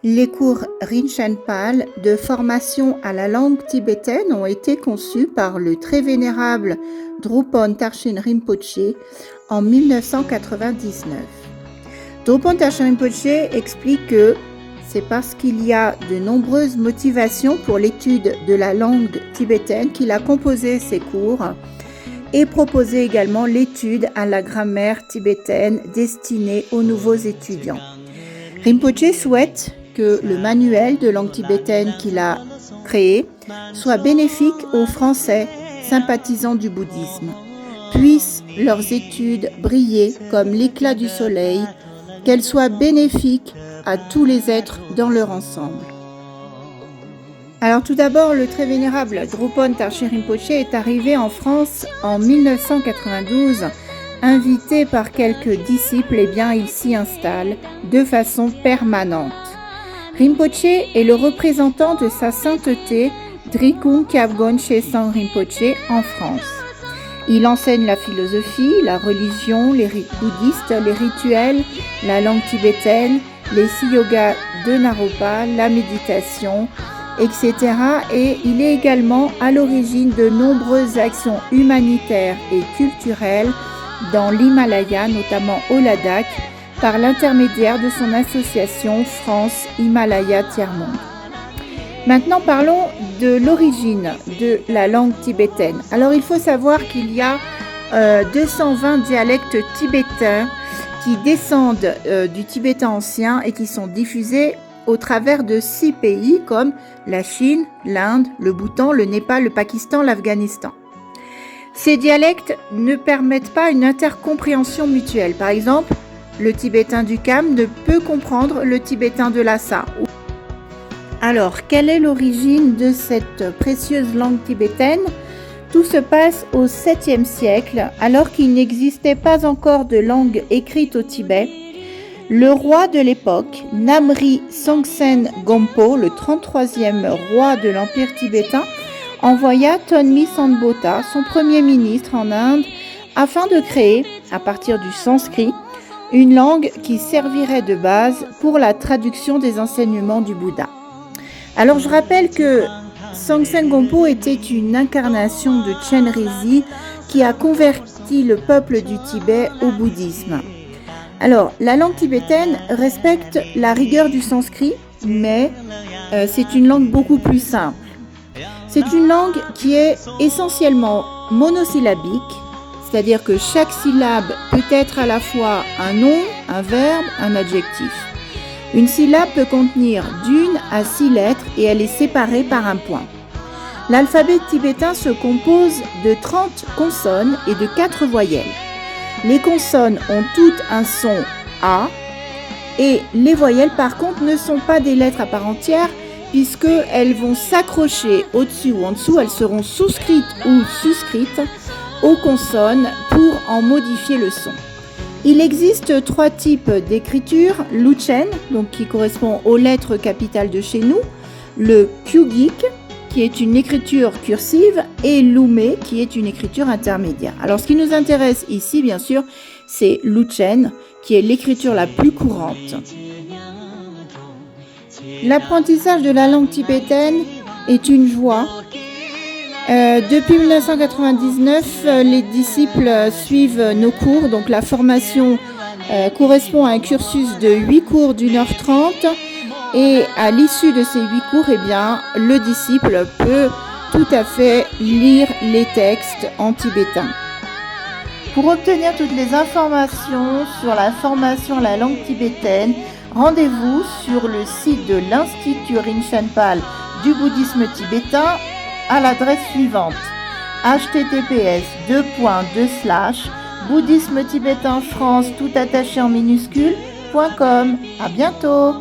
Les cours Rinchen-Pal de formation à la langue tibétaine ont été conçus par le très vénérable Drupon Tarshin Rinpoché en 1999. Drupon Tarshin Rinpoché explique que c'est parce qu'il y a de nombreuses motivations pour l'étude de la langue tibétaine qu'il a composé ces cours et proposé également l'étude à la grammaire tibétaine destinée aux nouveaux étudiants. Rinpoché souhaite que le manuel de langue tibétaine qu'il a créé soit bénéfique aux Français sympathisants du bouddhisme. Puissent leurs études briller comme l'éclat du soleil, qu'elles soient bénéfiques à tous les êtres dans leur ensemble. Alors tout d'abord, le très vénérable Drupon Tarshin Rinpoché est arrivé en France en 1992. Invité par quelques disciples, il s'y installe de façon permanente. Rinpoché est le représentant de sa sainteté Drikung Kyabgon Shesang Rinpoché en France. Il enseigne la philosophie, la religion, les rites bouddhistes, les rituels, la langue tibétaine, les 6 yogas de Naropa, la méditation, etc. Et il est également à l'origine de nombreuses actions humanitaires et culturelles dans l'Himalaya, notamment au Ladakh, par l'intermédiaire de son association France Himalaya Tiers-Monde. Maintenant, parlons de l'origine de la langue tibétaine. Alors, il faut savoir qu'il y a 220 dialectes tibétains qui descendent du tibétain ancien et qui sont diffusés au travers de 6 pays comme la Chine, l'Inde, le Bhoutan, le Népal, le Pakistan, l'Afghanistan. Ces dialectes ne permettent pas une intercompréhension mutuelle. Par exemple, le tibétain du Kham ne peut comprendre le tibétain de Lhasa. Alors, quelle est l'origine de cette précieuse langue tibétaine ? Tout se passe au 7e siècle, alors qu'il n'existait pas encore de langue écrite au Tibet. Le roi de l'époque, Namri Songtsen Gompo, le 33e roi de l'Empire tibétain, envoya Tonmi Sambhota, son premier ministre en Inde, afin de créer, à partir du sanskrit, une langue qui servirait de base pour la traduction des enseignements du Bouddha. Alors je rappelle que Songtsen Gompo était une incarnation de Chenrezig qui a converti le peuple du Tibet au bouddhisme. Alors la langue tibétaine respecte la rigueur du sanskrit, mais c'est une langue beaucoup plus simple. C'est une langue qui est essentiellement monosyllabique, c'est-à-dire que chaque syllabe peut être à la fois un nom, un verbe, un adjectif. Une syllabe peut contenir d'1 à 6 lettres et elle est séparée par un point. L'alphabet tibétain se compose de 30 consonnes et de 4 voyelles. Les consonnes ont toutes un son A et les voyelles par contre ne sont pas des lettres à part entière puisqu'elles vont s'accrocher au-dessus ou en dessous, elles seront souscrites ou suscrites aux consonnes pour en modifier le son. Il existe 3 types d'écriture, l'Uchen, donc qui correspond aux lettres capitales de chez nous, le Kyugik, qui est une écriture cursive, et l'Ume, qui est une écriture intermédiaire. Alors ce qui nous intéresse ici, bien sûr, c'est l'Uchen, qui est l'écriture la plus courante. L'apprentissage de la langue tibétaine est une joie. Depuis 1999, les disciples suivent nos cours. Donc la formation correspond à un cursus de 8 cours d'1h30. Et à l'issue de ces 8 cours, le disciple peut tout à fait lire les textes en tibétain. Pour obtenir toutes les informations sur la formation à la langue tibétaine, rendez-vous sur le site de l'Institut Rinchen-Pal du bouddhisme tibétain à l'adresse suivante https://bouddhisme tibétain France tout attaché en minuscule.com. À bientôt.